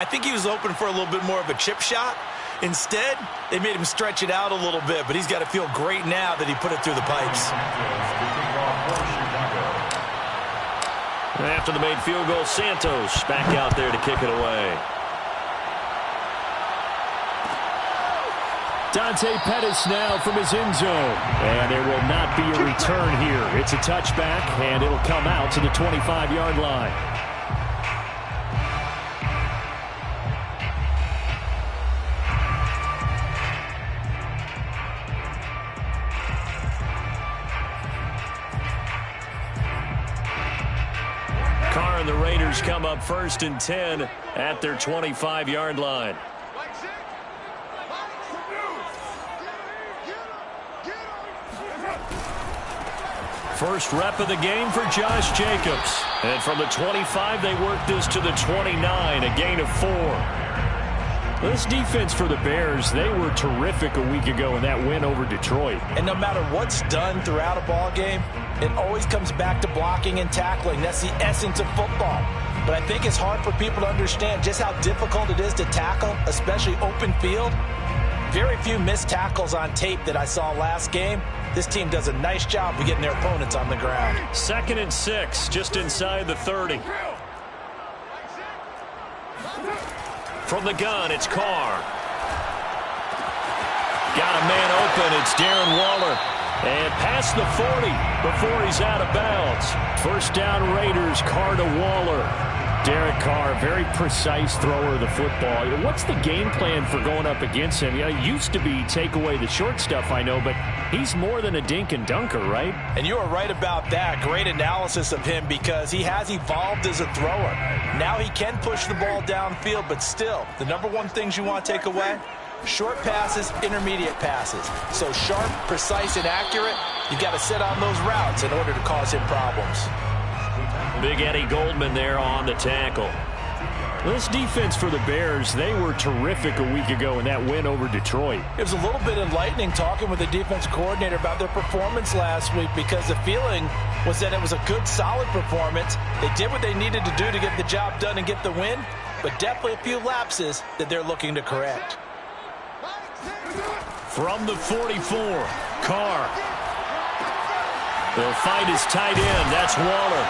I think he was hoping for a little bit more of a chip shot. Instead, they made him stretch it out a little bit, but he's got to feel great now that he put it through the pipes. After the made field goal, Santos back out there to kick it away. Dante Pettis now from his end zone. And there will not be a return here. It's a touchback, and it'll come out to the 25-yard line. Carr and the Raiders come up 1st and 10 at their 25-yard line. First rep of the game for Josh Jacobs. And from the 25, they work this to the 29, a gain of 4. This defense for the Bears, they were terrific a week ago in that win over Detroit. And no matter what's done throughout a ball game, it always comes back to blocking and tackling. That's the essence of football. But I think it's hard for people to understand just how difficult it is to tackle, especially open field. Very few missed tackles on tape that I saw last game. This team does a nice job of getting their opponents on the ground. 2nd and 6, just inside the 30. From the gun, it's Carr. Got a man open. It's Darren Waller. And past the 40 before he's out of bounds. First down, Raiders. Carr to Waller. Derek Carr, very precise thrower of the football. What's the game plan for going up against him? It used to be take away the short stuff, I know, but he's more than a dink and dunker, right? And you are right about that. Great analysis of him because he has evolved as a thrower. Now he can push the ball downfield, but still, the number one things you want to take away, short passes, intermediate passes. So sharp, precise, and accurate, you got to sit on those routes in order to cause him problems. Big Eddie Goldman there on the tackle. This defense for the Bears, they were terrific a week ago in that win over Detroit. It was a little bit enlightening talking with the defense coordinator about their performance last week because the feeling was that it was a good, solid performance. They did what they needed to do to get the job done and get the win, but definitely a few lapses that they're looking to correct. From the 44, Carr. They'll find his tight end. That's Waller.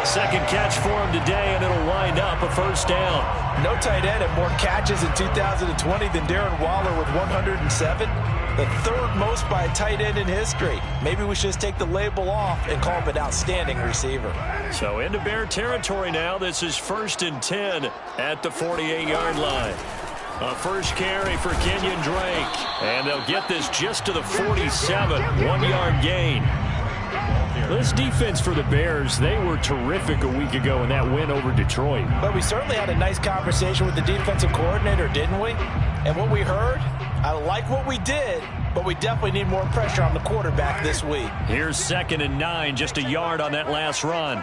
Second catch for him today, and it'll wind up a first down. No tight end had more catches in 2020 than Darren Waller with 107. The third most by a tight end in history. Maybe we should just take the label off and call him an outstanding receiver. So into Bear territory now. This is 1st and 10 at the 48-yard line. A first carry for Kenyon Drake. And they'll get this just to the 47. 1-yard gain. This defense for the Bears, they were terrific a week ago in that win over Detroit. But we certainly had a nice conversation with the defensive coordinator, didn't we? And what we heard, I like what we did, but we definitely need more pressure on the quarterback this week. Here's 2nd and 9, just a yard on that last run.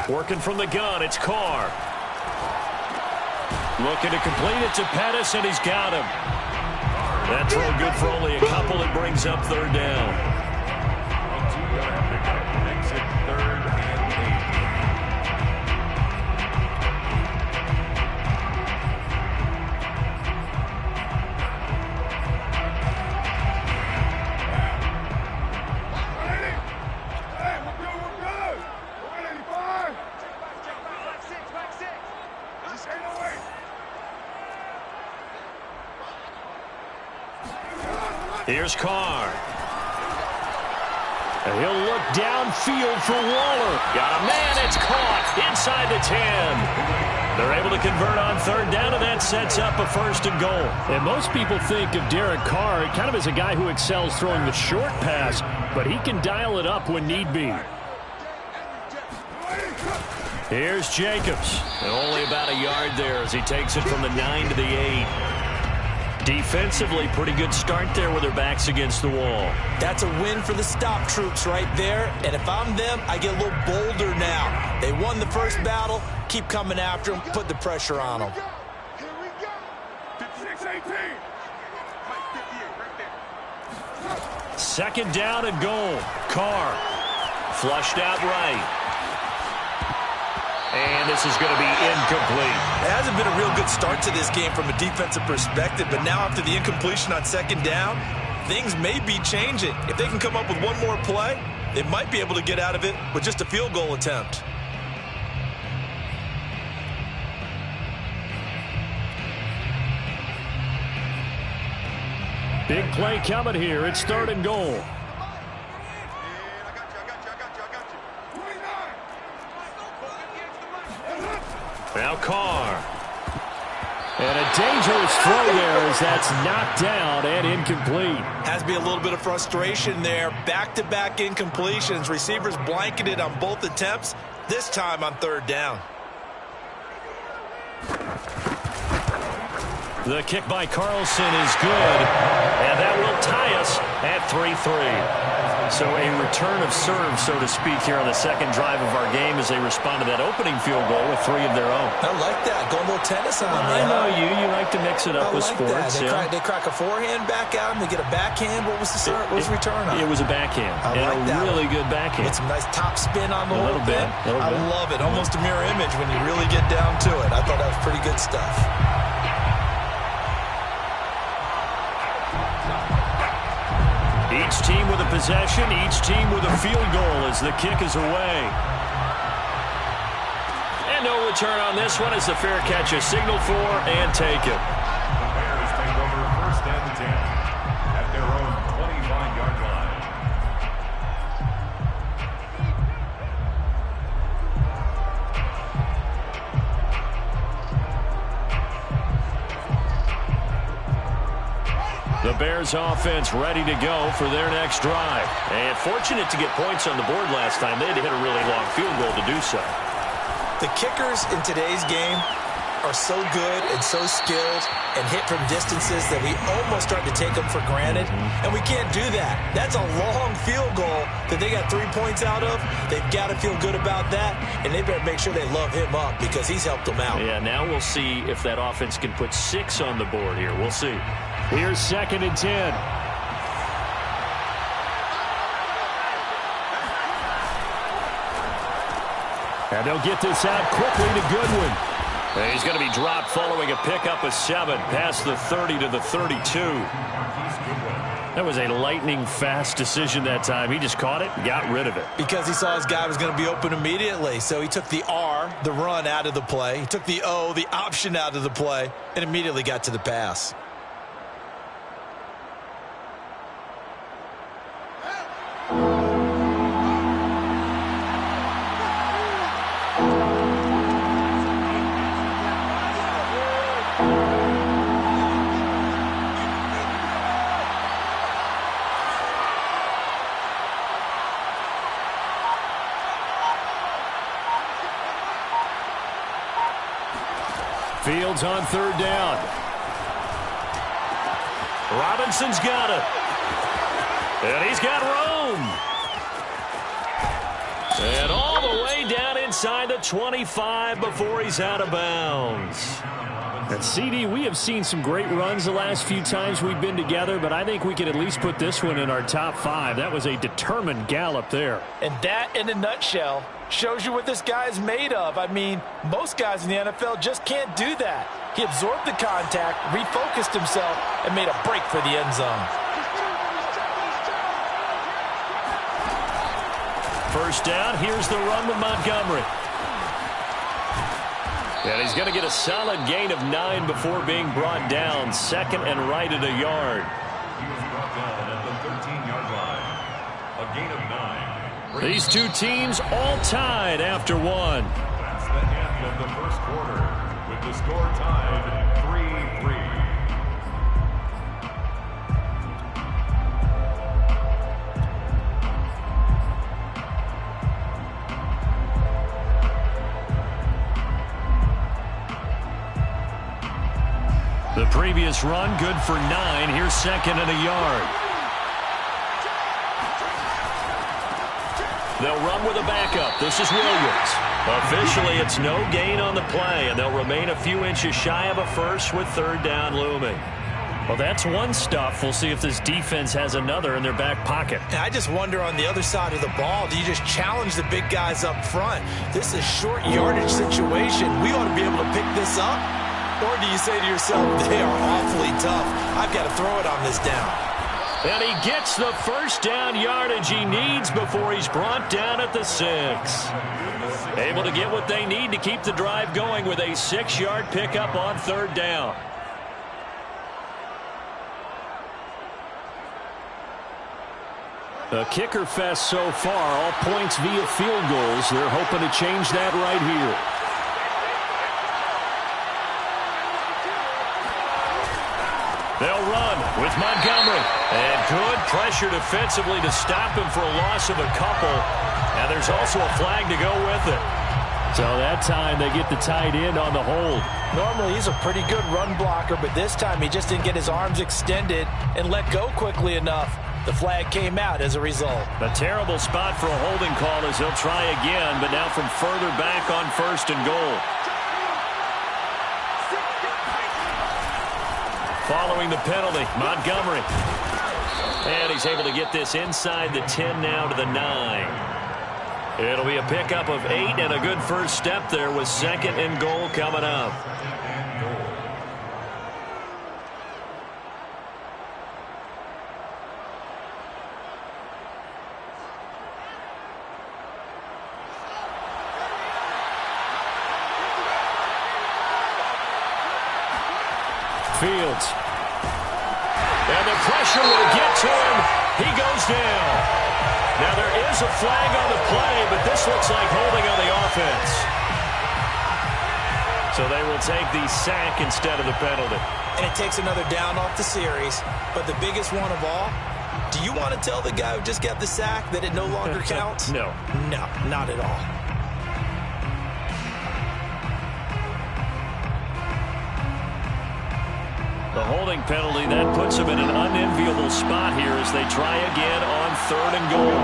Working from the gun, it's Carr. Looking to complete it to Pettis, and he's got him. That throw good for only a couple. It brings up 3rd down. Here's Carr. And he'll look downfield for Waller. Got a man. It's caught inside the 10. They're able to convert on 3rd down, and that sets up a 1st and goal. And most people think of Derek Carr kind of as a guy who excels throwing the short pass, but he can dial it up when need be. Here's Jacobs. And only about a yard there as he takes it from the 9 to the 8. Defensively, pretty good start there with their backs against the wall. That's a win for the stop troops right there. And if I'm them, I get a little bolder now. They won the first battle. Keep coming after them. Put the pressure on them. Here we go. 56-18. 2nd down and goal. Carr. Flushed out right. And this is going to be incomplete. It hasn't been a real good start to this game from a defensive perspective, but now after the incompletion on second down, things may be changing. If they can come up with one more play, they might be able to get out of it with just a field goal attempt. Big play coming here. It's 3rd and goal. Now Carr. And a dangerous throw there as that's knocked down and incomplete. Has to be a little bit of frustration there. Back-to-back incompletions. Receivers blanketed on both attempts, this time on 3rd down. The kick by Carlson is good, and that will tie us at 3-3. So a return of serve, so to speak, here on the second drive of our game as they respond to that opening field goal with 3 of their own. I like that. Going a little tennis on I know you. You like to mix it up with sports. They crack a forehand back out, and they get a backhand. What was the return on? It was a backhand. I like that. Really good backhand. Get some nice top spin on the whole thing. I love it. Almost a mirror image when you really get down to it. I thought that was pretty good stuff. Each team with a possession, each team with a field goal as the kick is away. And no return on this one as the fair catch is signaled for and taken. The Bears take over 1st and 10 at their own 25-yard line. The Bears offense ready to go for their next drive. And fortunate to get points on the board last time. They had to hit a really long field goal to do so. The kickers in today's game are so good and so skilled and hit from distances that we almost start to take them for granted. And we can't do that. That's a long field goal that they got 3 points out of. They've got to feel good about that, and they better make sure they love him up because he's helped them out. Yeah, now we'll see if that offense can put 6 on the board here. We'll see. Here's 2nd and 10. And they'll get this out quickly to Goodwin. And he's going to be dropped following a pickup of 7 past the 30 to the 32. That was a lightning-fast decision that time. He just caught it and got rid of it. Because he saw his guy was going to be open immediately. So he took the R, the run, out of the play. He took the O, the option, out of the play, and immediately got to the pass. Fields on 3rd down. Robinson's got it. And he's got Rome. And all the way down inside the 25 before he's out of bounds. And CD, we have seen some great runs the last few times we've been together, but I think we could at least put this one in our top 5. That was a determined gallop there. And that, in a nutshell, shows you what this guy is made of. I mean, most guys in the NFL just can't do that. He absorbed the contact, refocused himself, and made a break for the end zone. First down, here's the run with Montgomery. And he's going to get a solid gain of 9 before being brought down. 2nd and right at a yard. He was brought down at the 13-yard line. A gain of 9. These two teams all tied after 1. That's the end of the first quarter, with the score tied 3-3. The previous run, good for 9. Here's 2nd and a yard. They'll run with a backup. This is Williams. Officially, it's no gain on the play, and they'll remain a few inches shy of a first with 3rd down looming. Well, that's one stuff. We'll see if this defense has another in their back pocket. And I just wonder on the other side of the ball, do you just challenge the big guys up front? This is a short yardage situation. We ought to be able to pick this up. Or do you say to yourself, they are awfully tough. I've got to throw it on this down. And he gets the first down yardage he needs before he's brought down at the 6. Able to get what they need to keep the drive going with a 6-yard pickup on 3rd down. A kicker fest so far, all points via field goals. They're hoping to change that right here. They'll run with Montgomery. And good pressure defensively to stop him for a loss of a couple. And there's also a flag to go with it. So that time they get the tight end on the hold. Normally he's a pretty good run blocker, but this time he just didn't get his arms extended and let go quickly enough. The flag came out as a result. A terrible spot for a holding call as he'll try again, but now from further back on 1st and goal. Following the penalty, Montgomery. And he's able to get this inside the 10 now to the 9. It'll be a pickup of 8 and a good first step there with 2nd and goal coming up. Fields. And the pressure will get to him. He goes down. Now there is a flag on the play, but this looks like holding on the offense. So they will take the sack instead of the penalty. And it takes another down off the series. But the biggest one of all, do you want to tell the guy who just got the sack that it no longer counts? No. No, not at all. The holding penalty, that puts him in an unenviable spot here as they try again on 3rd and goal.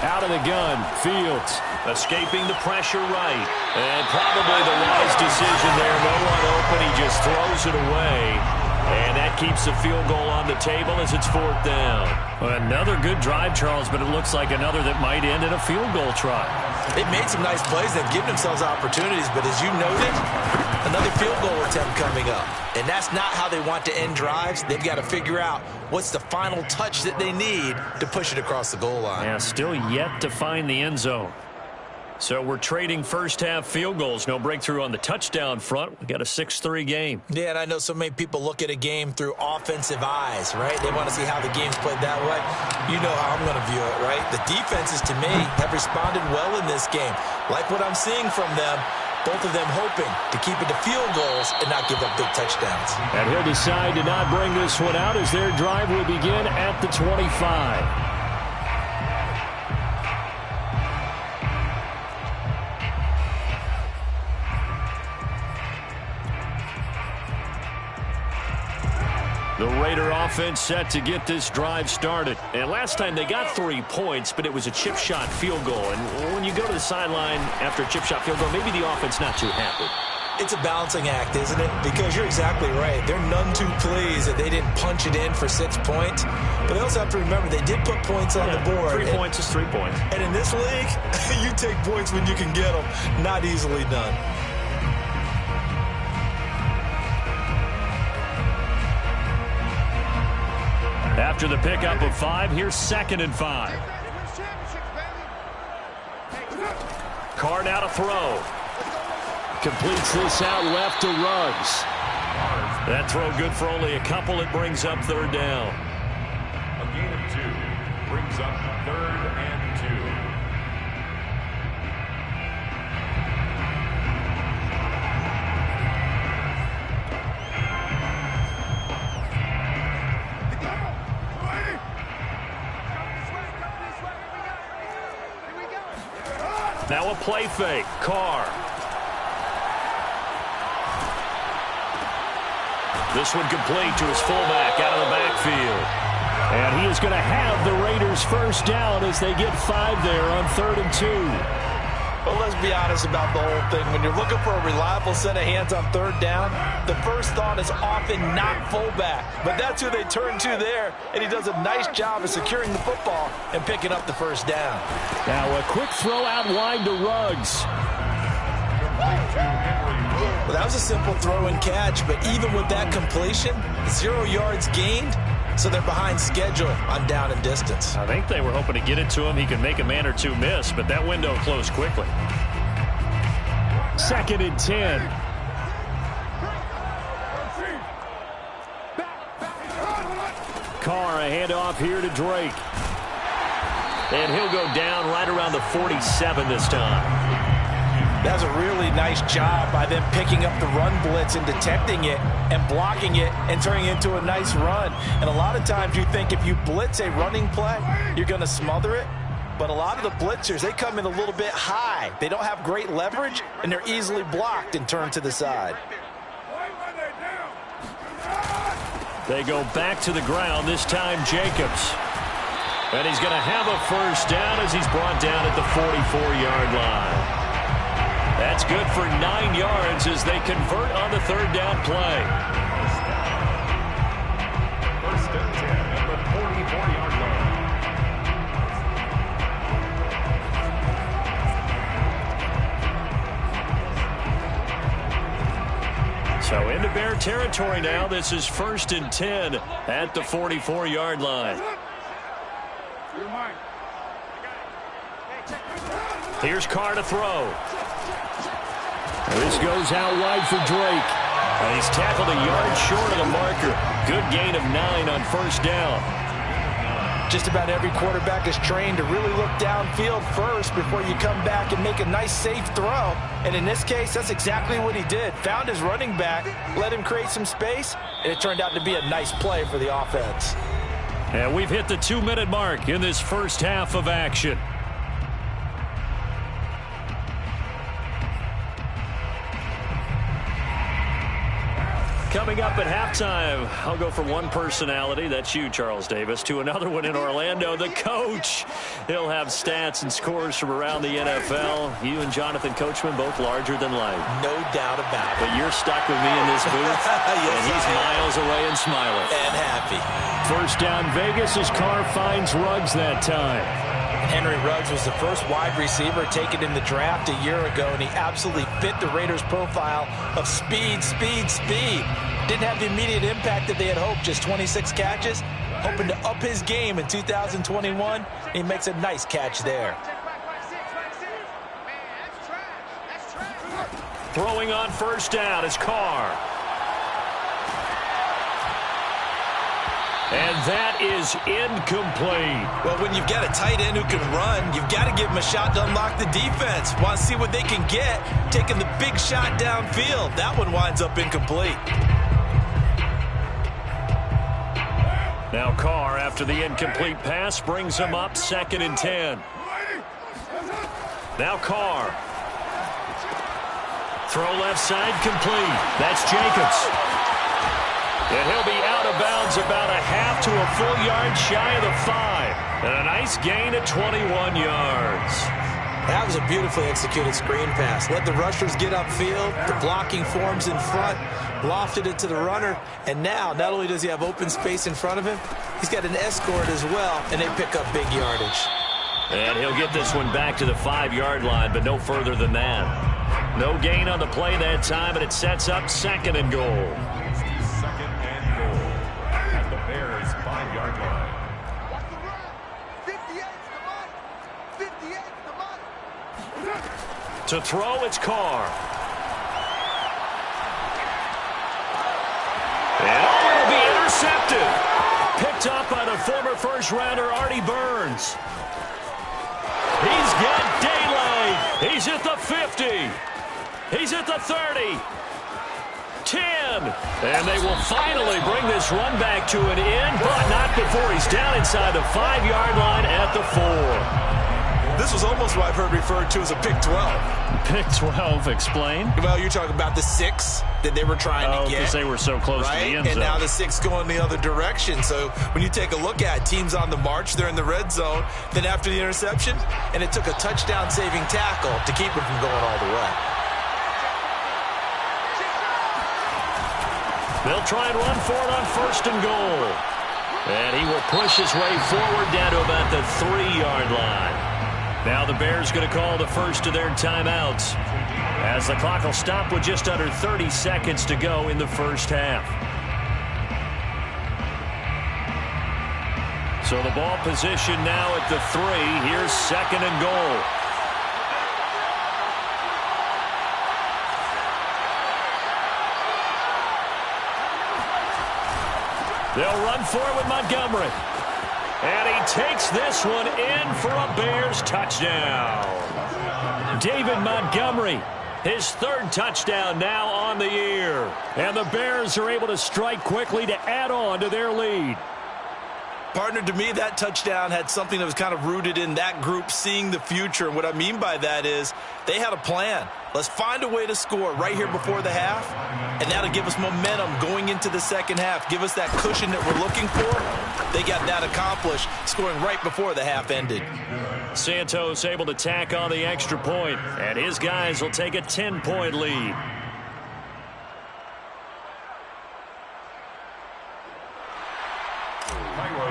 Out of the gun, Fields. Escaping the pressure right. And probably the wise decision there. No one open, he just throws it away. And that keeps the field goal on the table as it's 4th down. Another good drive, Charles, but it looks like another that might end in a field goal try. They've made some nice plays. They've given themselves opportunities, but as you noted, another field goal attempt coming up. And that's not how they want to end drives. They've got to figure out what's the final touch that they need to push it across the goal line. Yeah, still yet to find the end zone. So we're trading first-half field goals. No breakthrough on the touchdown front. We got a 6-3 game. Yeah, and I know so many people look at a game through offensive eyes, right? They want to see how the game's played that way. You know how I'm going to view it, right? The defenses, to me, have responded well in this game. Like what I'm seeing from them, both of them hoping to keep it to field goals and not give up big touchdowns. And he'll decide to not bring this one out as their drive will begin at the 25. The Raider offense set to get this drive started. And last time they got 3 points, but it was a chip shot field goal. And when you go to the sideline after a chip shot field goal, maybe the offense not too happy. It's a balancing act, isn't it? Because you're exactly right. They're none too pleased that they didn't punch it in for 6 points. But they also have to remember they did put points on the board. 3 points is 3 points. And in this league, you take points when you can get them. Not easily done. After the pickup of 5, here's 2nd and 5. Carr now to throw. Completes this out left to Ruggs. That throw good for only a couple. It brings up 3rd down. A gain of 2 brings up 3rd and 2. Now a play fake. Carr. This one complete to his fullback out of the backfield. And he is going to have the Raiders first down as they get 5 there on 3rd and 2. Well, let's be honest about the whole thing. When you're looking for a reliable set of hands on 3rd down, the first thought is often not fullback. But that's who they turn to there, and he does a nice job of securing the football and picking up the first down. Now a quick throw out wide to Ruggs. Well, that was a simple throw and catch, but even with that completion, 0 yards gained, so they're behind schedule on down and distance. I think they were hoping to get it to him. He could make a man or two miss, but that window closed quickly. 2nd and 10. Carr, a handoff here to Drake. And he'll go down right around the 47 this time. That was a really nice job by them picking up the run blitz and detecting it and blocking it and turning it into a nice run. And a lot of times you think if you blitz a running play, you're going to smother it. But a lot of the blitzers, they come in a little bit high. They don't have great leverage, and they're easily blocked and turned to the side. They go back to the ground, this time Jacobs. And he's going to have a first down as he's brought down at the 44-yard line. That's good for 9 yards as they convert on the 3rd down play. First and 10 at the 44-yard line. So into Bear territory now. This is 1st and 10 at the 44-yard line. Here's Carr to throw. This goes out wide for Drake. And he's tackled a yard short of the marker. Good gain of 9 on 1st down. Just about every quarterback is trained to really look downfield first before you come back and make a nice, safe throw. And in this case, that's exactly what he did. Found his running back, let him create some space, and it turned out to be a nice play for the offense. And we've hit the 2-minute mark in this first half of action. Coming up at halftime, I'll go from one personality, that's you, Charles Davis, to another one in Orlando, the coach. He'll have stats and scores from around the NFL. You and Jonathan Coachman, both larger than life. No doubt about it. But you're stuck with me in this booth, yes, and he's miles away and smiling. And happy. First down Vegas as Carr finds Ruggs that time. Henry Ruggs was the first wide receiver taken in the draft a year ago, and he absolutely fit the Raiders' profile of speed, speed, speed. Didn't have the immediate impact that they had hoped, just 26 catches. Hoping to up his game in 2021. He makes a nice catch there. Throwing on first down is Carr. And that is incomplete. Well, when you've got a tight end who can run, you've got to give him a shot to unlock the defense. Want to see what they can get, taking the big shot downfield. That one winds up incomplete. Now Carr, after the incomplete pass, brings him up 2nd and 10. Now Carr. Throw left side complete. That's Jacobs. And he'll be out of bounds about a half to a full yard shy of the 5. And a nice gain of 21 yards. That was a beautifully executed screen pass. Let the rushers get upfield. The blocking forms in front. Lofted it to the runner. And now, not only does he have open space in front of him, he's got an escort as well. And they pick up big yardage. And he'll get this one back to the 5-yard line, but no further than that. No gain on the play that time, and it sets up 2nd and goal. To throw, it's Carr. And it'll be intercepted. Picked up by the former first-rounder Artie Burns. He's got daylight. He's at the 50. He's at the 30. 10. And they will finally bring this run back to an end, but not before he's down inside the 5-yard line at the 4. This was almost what I've heard referred to as a pick 12. Pick 12, explain. Well, you're talking about the 6 that they were trying to get. Because they were so close to the end zone. And now the 6 going the other direction. So when you take a look at teams on the march, they're in the red zone. Then after the interception, and it took a touchdown-saving tackle to keep it from going all the way. They'll try and run for it on 1st and goal. And he will push his way forward down to about the 3-yard line. Now the Bears going to call the first of their timeouts, as the clock will stop with just under 30 seconds to go in the first half. So the ball position now at the 3. Here's 2nd and goal. They'll run for it with Montgomery. And he takes this one in for a Bears touchdown. David Montgomery, his 3rd touchdown now on the year. And the Bears are able to strike quickly to add on to their lead. Partner, to me, that touchdown had something that was kind of rooted in that group seeing the future. And what I mean by that is they had a plan. Let's find a way to score right here before the half, and that'll give us momentum going into the second half, give us that cushion that we're looking for. They got that accomplished, scoring right before the half ended. Santos able to tack on the extra point, and his guys will take a 10-point lead.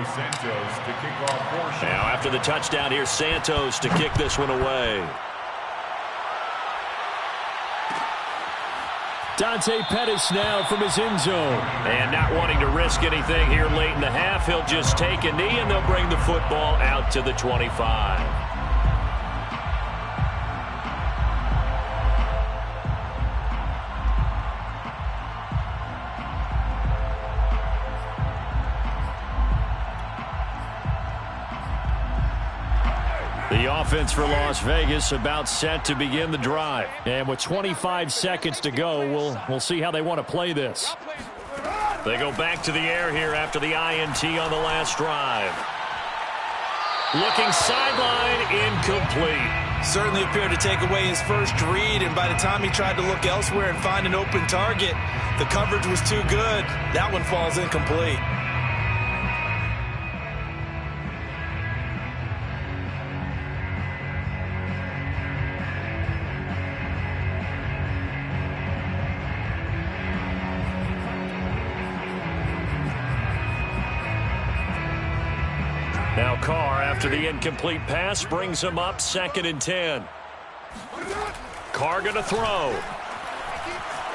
Santos to kick off portion. Now after the touchdown, here's Santos to kick this one away. Dante Pettis now from his end zone. And not wanting to risk anything here late in the half, he'll just take a knee and they'll bring the football out to the 25. The offense for Las Vegas about set to begin the drive. And with 25 seconds to go, we'll see how they want to play this. They go back to the air here after the INT on the last drive. Looking sideline, incomplete. Certainly appeared to take away his first read, and by the time he tried to look elsewhere and find an open target, the coverage was too good. That one falls incomplete. Now Carr, after the incomplete pass, brings him up 2nd and 10. Carr going to throw.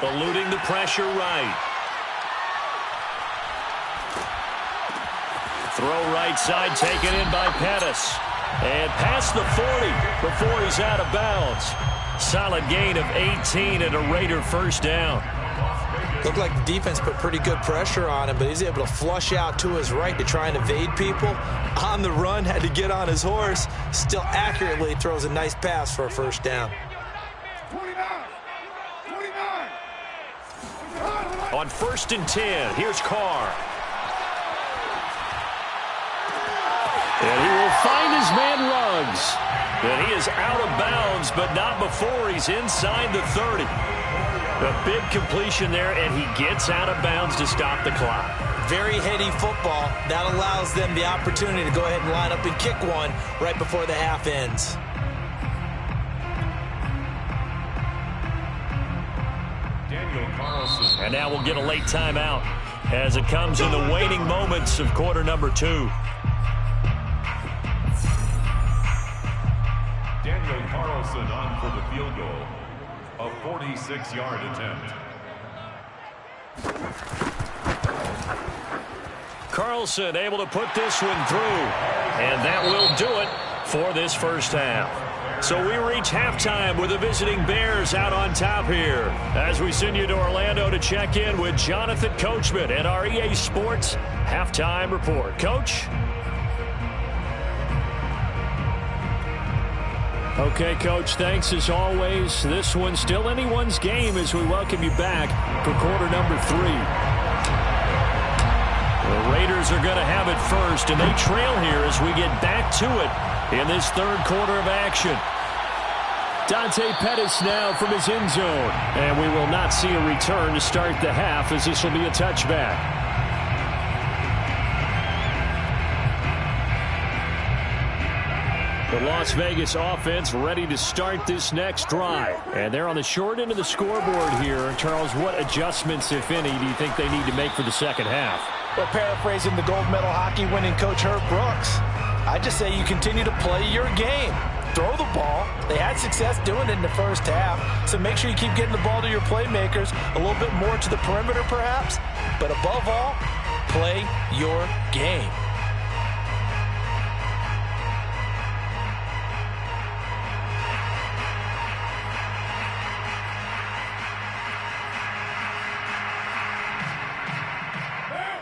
Eluding the pressure right. Throw right side taken in by Pettis. And past the 40 before he's out of bounds. Solid gain of 18 and a Raider first down. Looked like the defense put pretty good pressure on him, but he's able to flush out to his right to try and evade people. On the run, had to get on his horse. Still accurately throws a nice pass for a first down. On 1st and 10, here's Carr. And he will find his man Ruggs. And he is out of bounds, but not before he's inside the 30. A big completion there, and he gets out of bounds to stop the clock. Very heady football. That allows them the opportunity to go ahead and line up and kick one right before the half ends. Daniel Carlson. And now we'll get a late timeout as it comes in the waning moments of quarter number 2. Daniel Carlson on for the field goal. A 46-yard attempt. Carlson able to put this one through. And that will do it for this first half. So we reach halftime with the visiting Bears out on top here, as we send you to Orlando to check in with Jonathan Coachman at our EA Sports Halftime Report. Coach? Okay, Coach, thanks as always. This one's still anyone's game as we welcome you back for quarter number 3. The Raiders are going to have it first, and they trail here as we get back to it in this third quarter of action. Dante Pettis now from his end zone. And we will not see a return to start the half, as this will be a touchback. The Las Vegas offense ready to start this next drive. And they're on the short end of the scoreboard here. Charles, what adjustments, if any, do you think they need to make for the second half? Well, paraphrasing the gold medal hockey winning coach Herb Brooks, I just say you continue to play your game. Throw the ball. They had success doing it in the first half, so make sure you keep getting the ball to your playmakers, a little bit more to the perimeter perhaps, but above all, play your game.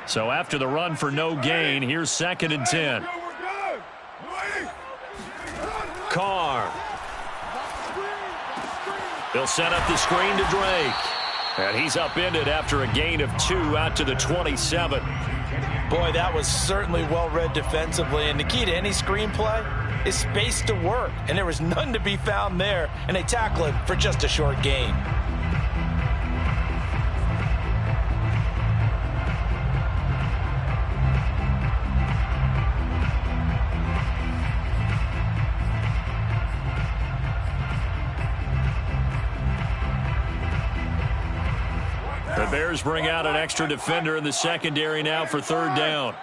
So after the run for no gain, here's 2nd and 10. Carr. He'll set up the screen to Drake. And he's upended after a gain of 2 out to the 27. Boy, that was certainly well-read defensively. And the key to any screenplay is space to work. And there was none to be found there. And they tackle it for just a short gain. The Bears bring out an extra defender in the secondary now for 3rd down.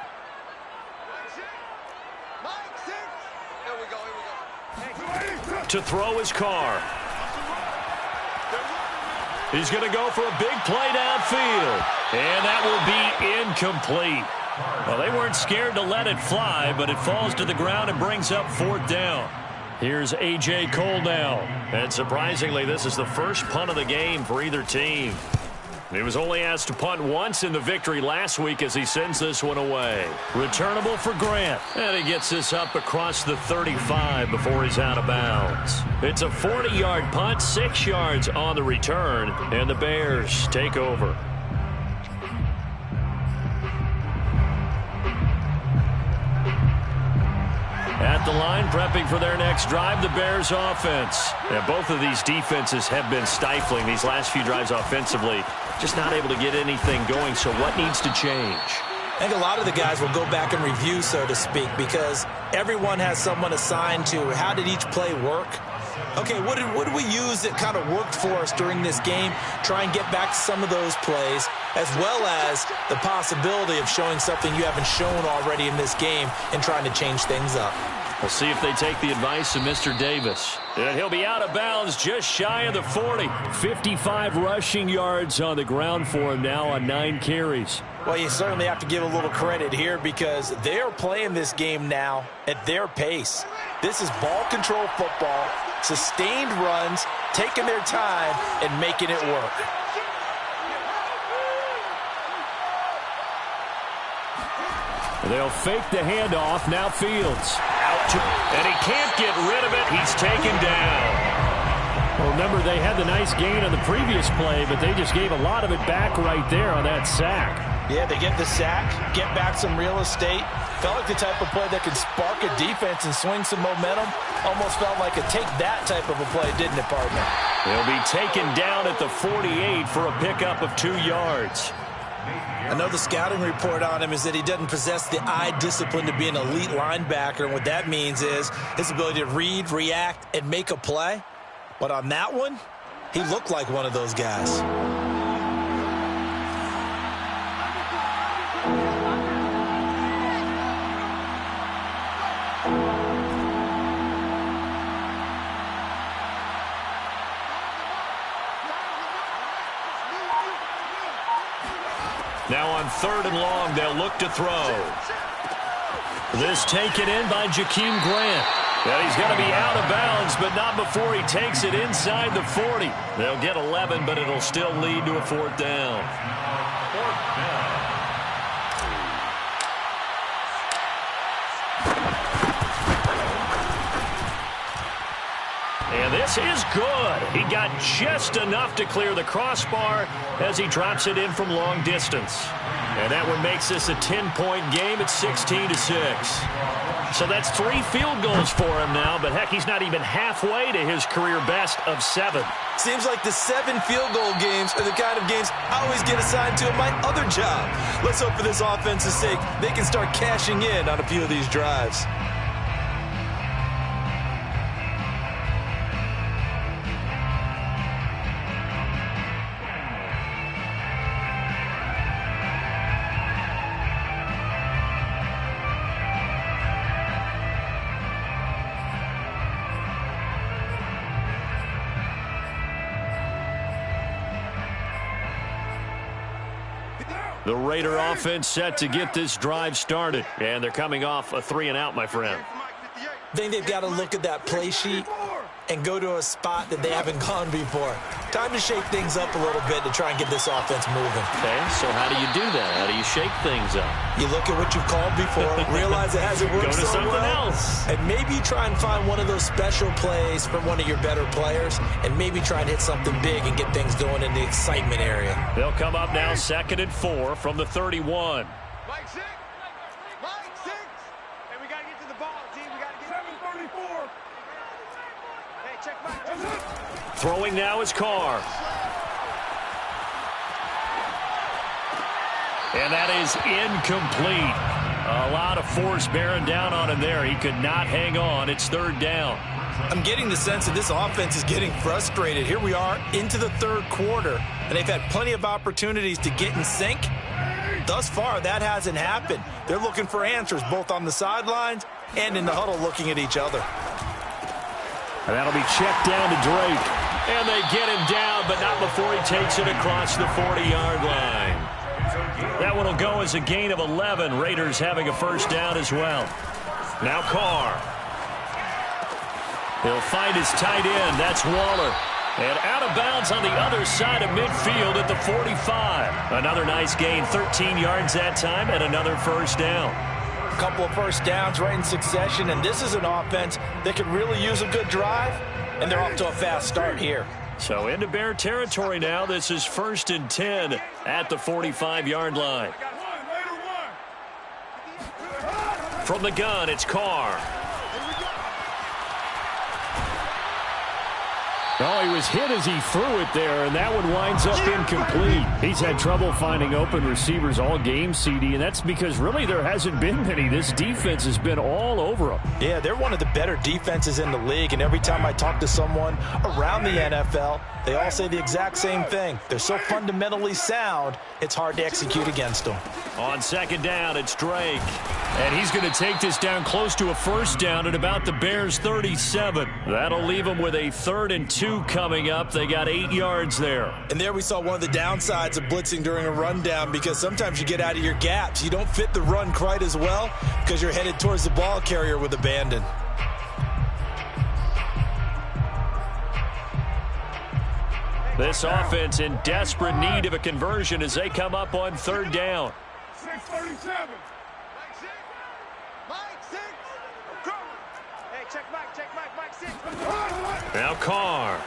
To throw his Carr. He's going to go for a big play downfield. And that will be incomplete. Well, they weren't scared to let it fly, but it falls to the ground and brings up 4th down. Here's A.J. Cole now. And surprisingly, this is the first punt of the game for either team. He was only asked to punt once in the victory last week as he sends this one away. Returnable for Grant. And he gets this up across the 35 before he's out of bounds. It's a 40-yard punt, 6 yards on the return, and the Bears take over. At the line, prepping for their next drive, the Bears offense. And both of these defenses have been stifling these last few drives offensively. Just not able to get anything going, so what needs to change? I think a lot of the guys will go back and review, so to speak, because everyone has someone assigned to how did each play work. Okay, what did we use that kind of worked for us during this game? Try and get back to some of those plays, as well as the possibility of showing something you haven't shown already in this game and trying to change things up. We'll see if they take the advice of Mr. Davis. And he'll be out of bounds just shy of the 40. 55 rushing yards on the ground for him now on 9 carries. Well, you certainly have to give a little credit here because they are playing this game now at their pace. This is ball control football, sustained runs, taking their time, and making it work. They'll fake the handoff. Now Fields. And he can't get rid of it. He's taken down. Well, remember, they had the nice gain on the previous play, but they just gave a lot of it back right there on that sack. Yeah, they get the sack, get back some real estate. Felt like the type of play that could spark a defense and swing some momentum. Almost felt like a take that type of a play, didn't it, partner? He'll be taken down at the 48 for a pickup of 2 yards. I know the scouting report on him is that he doesn't possess the eye discipline to be an elite linebacker. And what that means is his ability to read, react, and make a play. But on that one, he looked like one of those guys. Now on 3rd and long, they'll look to throw. This taken in by Jakeem Grant. And he's going to be out of bounds, but not before he takes it inside the 40. They'll get 11, but it'll still lead to a 4th down. And this is good. He got just enough to clear the crossbar as he drops it in from long distance. And that one makes this a 10-point game at 16-6. So that's 3 field goals for him now, but heck, he's not even halfway to his career best of 7. Seems like the 7 field goal games are the kind of games I always get assigned to in my other job. Let's hope for this offense's sake they can start cashing in on a few of these drives. The Raider offense set to get this drive started. And they're coming off a 3-and-out, my friend. I think they've got to look at that play sheet and go to a spot that they haven't gone before. Time to shake things up a little bit to try and get this offense moving. Okay, so how do you do that? How do you shake things up? You look at what you've called before, realize it hasn't worked Go to so something well, else. and maybe try and find one of those special plays from one of your better players, and maybe try and hit something big and get things going in the excitement area. They'll come up now 2nd and 4 from the 31. Mike 6. Hey, we got to get to the ball, team. We got to get 7:34. Hey, check Mike. Throwing now is Carr. And that is incomplete. A lot of force bearing down on him there. He could not hang on. It's 3rd down. I'm getting the sense that this offense is getting frustrated. Here we are into the 3rd quarter, and they've had plenty of opportunities to get in sync. Thus far, that hasn't happened. They're looking for answers both on the sidelines and in the huddle looking at each other. And that'll be checked down to Drake. And they get him down, but not before he takes it across the 40-yard line. That one will go as a gain of 11. Raiders having a 1st down as well. Now Carr. He'll find his tight end. That's Waller. And out of bounds on the other side of midfield at the 45. Another nice gain, 13 yards that time, and another 1st down. A couple of 1st downs right in succession, and this is an offense that could really use a good drive, and they're off to a fast start here. So into Bear territory now. This is 1st and 10 at the 45-yard line. From the gun, it's Carr. Oh, he was hit as he threw it there, and that one winds up incomplete. He's had trouble finding open receivers all game, CD, and that's because really there hasn't been many. This defense has been all over them. Yeah, they're one of the better defenses in the league, and every time I talk to someone around the NFL, they all say the exact same thing. They're so fundamentally sound, it's hard to execute against them. On 2nd down, it's Drake. And he's going to take this down close to a 1st down at about the Bears' 37. That'll leave them with a 3rd and 2 coming up. They got 8 yards there. And there we saw one of the downsides of blitzing during a rundown, because sometimes you get out of your gaps. You don't fit the run quite as well because you're headed towards the ball carrier with abandon. This offense in desperate need of a conversion as they come up on 3rd down. 6:37. Mike 6. Hey, check Mike. Mike 6. Now Carr.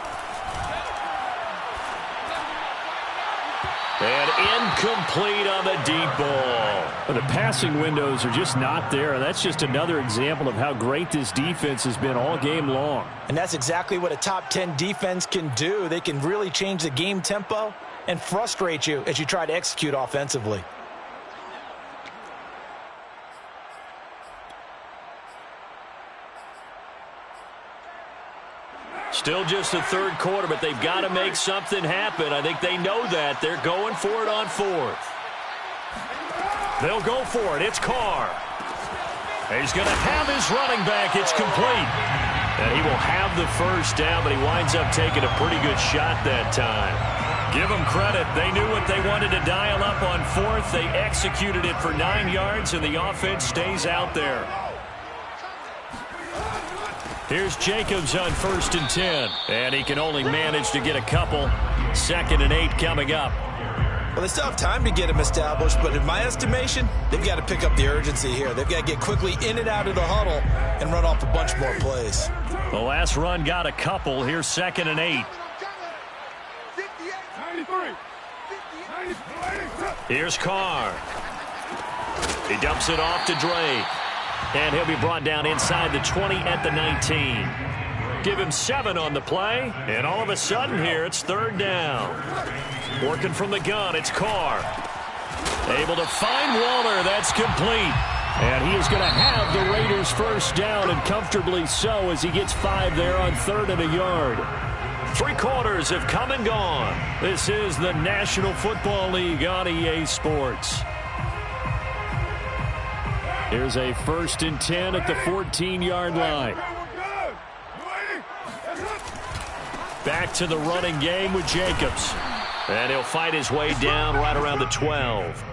And incomplete on the deep ball. But the passing windows are just not there, and that's just another example of how great this defense has been all game long. And that's exactly what a top 10 defense can do. They can really change the game tempo and frustrate you as you try to execute offensively. Still just the 3rd quarter, but they've got to make something happen. I think they know that. They're going for it on 4th. They'll go for it. It's Carr. He's going to have his running back. It's complete. And he will have the 1st down, but he winds up taking a pretty good shot that time. Give them credit. They knew what they wanted to dial up on 4th. They executed it for 9 yards, and the offense stays out there. Here's Jacobs on 1st and 10. And he can only manage to get a couple. 2nd and 8 coming up. Well, they still have time to get him established, but in my estimation, they've got to pick up the urgency here. They've got to get quickly in and out of the huddle and run off a bunch more plays. The last run got a couple. Here's 2nd and 8. 93. Here's Carr. He dumps it off to Drake. And he'll be brought down inside the 20 at the 19. Give him 7 on the play. And all of a sudden here, it's 3rd down. Working from the gun, it's Carr. Able to find Waller. That's complete. And he is going to have the Raiders first down, and comfortably so, as he gets 5 there on 3rd and a yard. 3 quarters have come and gone. This is the National Football League on EA Sports. Here's a 1st and 10 at the 14-yard line. Back to the running game with Jacobs. And he'll fight his way down right around the 12.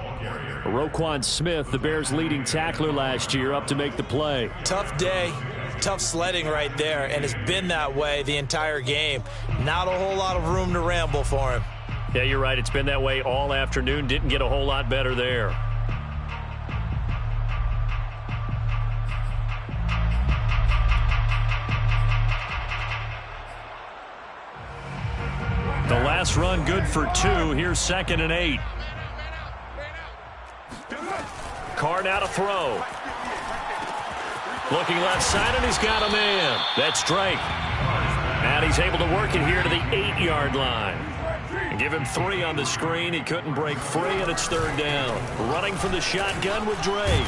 Roquan Smith, the Bears' leading tackler last year, up to make the play. Tough day, tough sledding right there, and it's been that way the entire game. Not a whole lot of room to ramble for him. Yeah, you're right. It's been that way all afternoon. Didn't get a whole lot better there. The last run good for 2. Here's 2nd and 8. Carr now to throw. Looking left side, and he's got a man. That's Drake. And he's able to work it here to the 8-yard line. And give him 3 on the screen. He couldn't break free, and it's 3rd down. Running from the shotgun with Drake.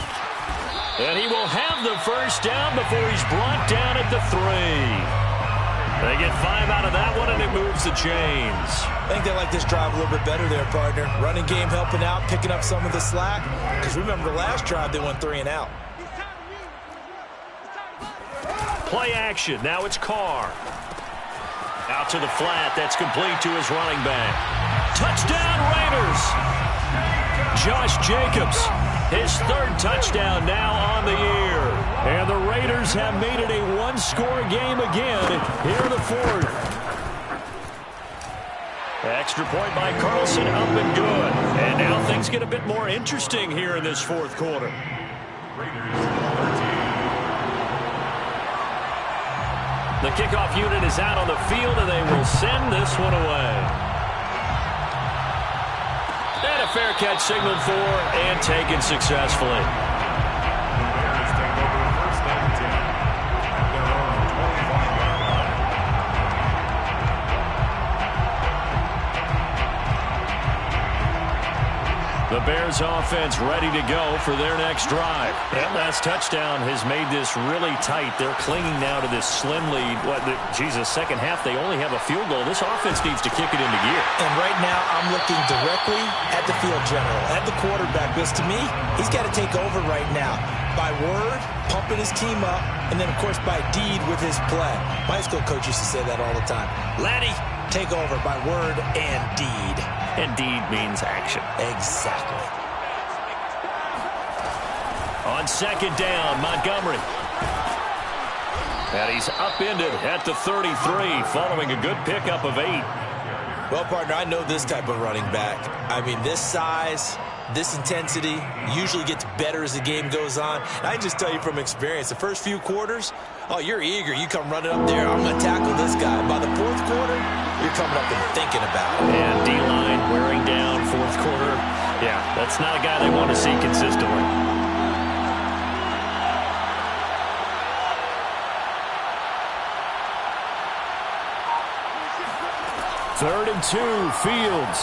And he will have the first down before he's brought down at the 3. They get 5 out of that one, and it moves the chains. I think they like this drive a little bit better there, partner. Running game helping out, picking up some of the slack. Because remember, the last drive, they went 3 and out. Play action. Now it's Carr. Out to the flat. That's complete to his running back. Touchdown, Raiders. Josh Jacobs, his 3rd touchdown now on the year. And the Raiders have made it a 1-score game again here in the 4th. Extra point by Carlson, up and good. And now things get a bit more interesting here in this 4th quarter. The kickoff unit is out on the field, and they will send this one away. And a fair catch signaled for and taken successfully. The Bears offense ready to go for their next drive. That last touchdown has made this really tight. They're clinging now to this slim lead. Second half, they only have a field goal. This offense needs to kick it into gear. And right now, I'm looking directly at the field general, at the quarterback, because to me, he's got to take over right now. By word, pumping his team up, and then, of course, by deed with his play. My high school coach used to say that all the time. Laddie, take over by word and deed. And deed means action. Exactly. On 2nd down, Montgomery. And he's upended at the 33, following a good pickup of 8. Well, partner, I know this type of running back. I mean, this size, this intensity usually gets better as the game goes on. And I just tell you from experience, the first few quarters, oh, you're eager. You come running up there, I'm going to tackle this guy. By the 4th quarter, you're coming up and thinking about it. And D-line wearing down 4th quarter. Yeah, that's not a guy they want to see consistently. Third and 2, Fields.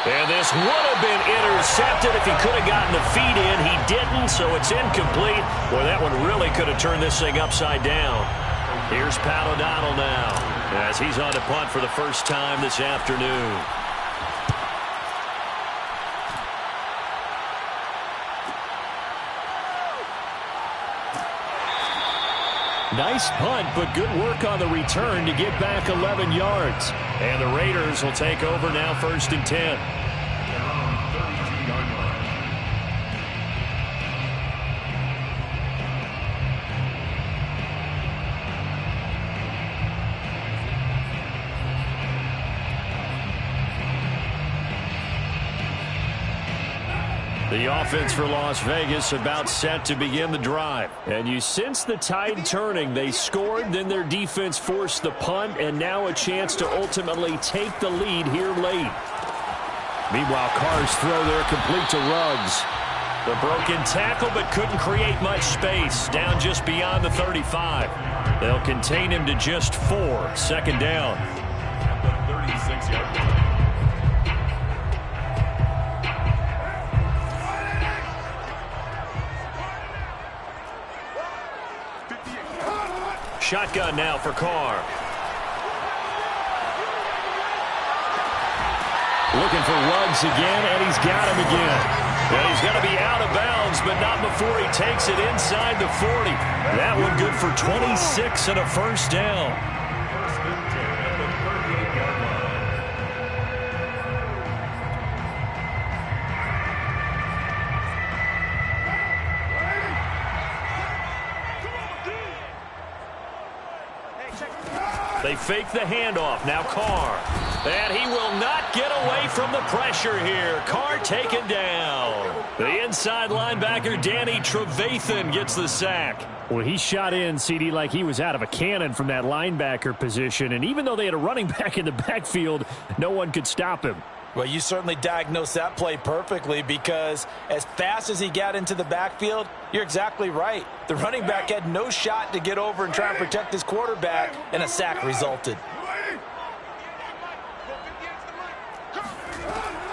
And this would have been intercepted if he could have gotten the feet in. He didn't, so it's incomplete. Boy, that one really could have turned this thing upside down. Here's Pat O'Donnell now as he's on to punt for the first time this afternoon. Nice punt, but good work on the return to get back 11 yards. And the Raiders will take over now, 1st and 10. The offense for Las Vegas about set to begin the drive. And you sense the tide turning. They scored, then their defense forced the punt, and now a chance to ultimately take the lead here late. Meanwhile, Carr's throw there complete to Ruggs. The broken tackle, but couldn't create much space. Down just beyond the 35. They'll contain him to just 4. Second down. At the 36-yard line. Shotgun now for Carr. Looking for Ruggs again, and he's got him again. Well, he's got to be out of bounds, but not before he takes it inside the 40. That one good for 26 and a first down. First and 10 at the 38-yard line. They fake the handoff. Now Carr. And he will not get away from the pressure here. Carr taken down. The inside linebacker, Danny Trevathan, gets the sack. Well, he shot in, CD, like he was out of a cannon from that linebacker position. And even though they had a running back in the backfield, no one could stop him. Well, you certainly diagnosed that play perfectly, because as fast as he got into the backfield, you're exactly right. The running back had no shot to get over and try and protect his quarterback, and a sack resulted.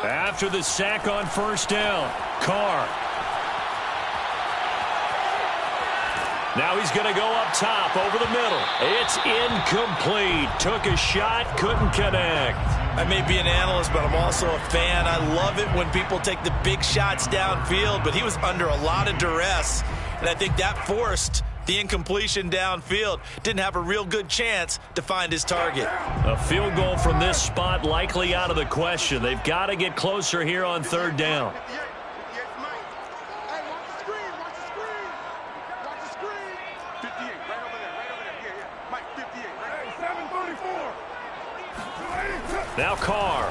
After the sack on first down, Carr. Now he's going to go up top over the middle. It's incomplete. Took a shot, couldn't connect. I may be an analyst, but I'm also a fan. I love it when people take the big shots downfield, but he was under a lot of duress, and I think that forced the incompletion downfield. Didn't have a real good chance to find his target. A field goal from this spot likely out of the question. They've got to get closer here on third down. Now Carr.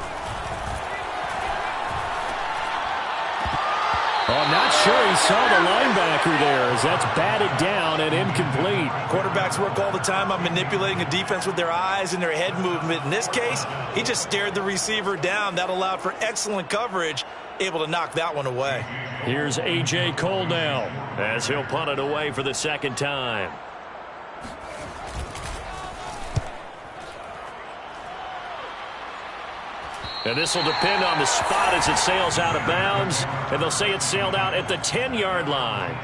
Oh, I'm not sure he saw the linebacker there, as that's batted down and incomplete. Quarterbacks work all the time on manipulating a defense with their eyes and their head movement. In this case, he just stared the receiver down. That allowed for excellent coverage, able to knock that one away. Here's A.J. Cole now, as he'll punt it away for the second time. And this will depend on the spot as it sails out of bounds. And they'll say it sailed out at the 10-yard line.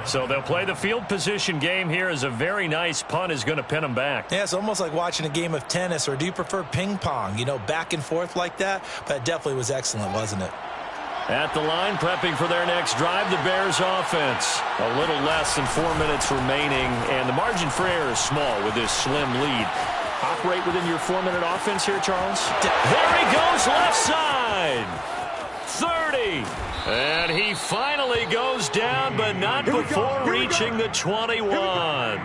So they'll play the field position game here, as a very nice punt is going to pin them back. Yeah, it's almost like watching a game of tennis, or do you prefer ping pong? You know, back and forth like that? But it definitely was excellent, wasn't it? At the line, prepping for their next drive, the Bears offense. A little less than 4 minutes remaining, and the margin for error is small with this slim lead. Operate within your 4-minute offense here, Charles. There he goes, left side. 30. And he finally goes down, but not before reaching the 21.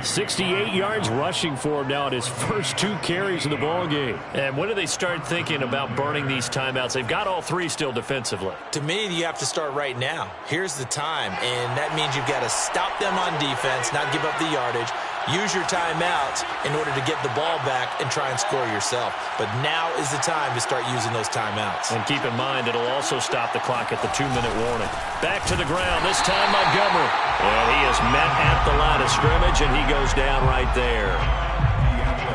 68 yards rushing for him now at his first 2 carries of the ball game. And when do they start thinking about burning these timeouts? They've got all 3 still defensively. To me, you have to start right now. Here's the time, and that means you've got to stop them on defense, not give up the yardage. Use your timeouts in order to get the ball back and try and score yourself. But now is the time to start using those timeouts. And keep in mind, it'll also stop the clock at the 2-minute warning. Back to the ground, this time Montgomery. And he is met at the line of scrimmage, and he goes down right there.